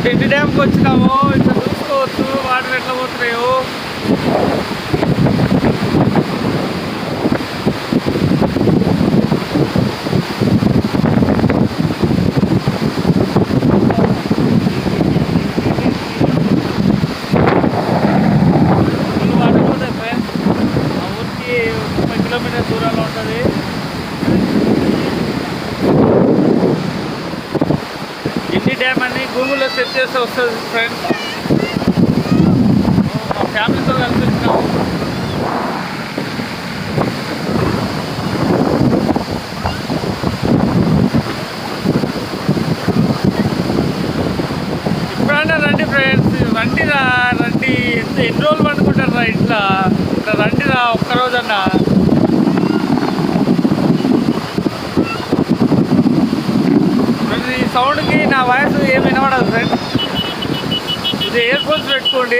టిండి డ్యామ్కి వచ్చినాము. ఇక్కడ చూసుకోవచ్చు వాటర్ ఎట్లా పోతున్నాయో. వాటర్ పోతాయి ఫ్రెండ్స్. ఆ ఊరికి 30 కిలోమీటర్స్ దూరంలో ఉంటుంది. టిండి డ్యామ్ అని గూగుల్లో సెర్చ్ చేస్తే వస్తుంది ఫ్రెండ్స్. మా ఫ్యామిలీతో కలిసి వచ్చినాము. ఎప్పుడైనా రండి ఫ్రెండ్స్, రండిరా రండి. ఎన్ని రోజులు పండుకుంటారా ఇట్లా రండిరా ఒక్కరోజన్నా. ఈ సౌండ్కి నా వాయిస్ ఏమి వినపడదు ఫ్రెండ్స్. ఇది ఇయర్ ఫోన్స్ పెట్టుకోండి.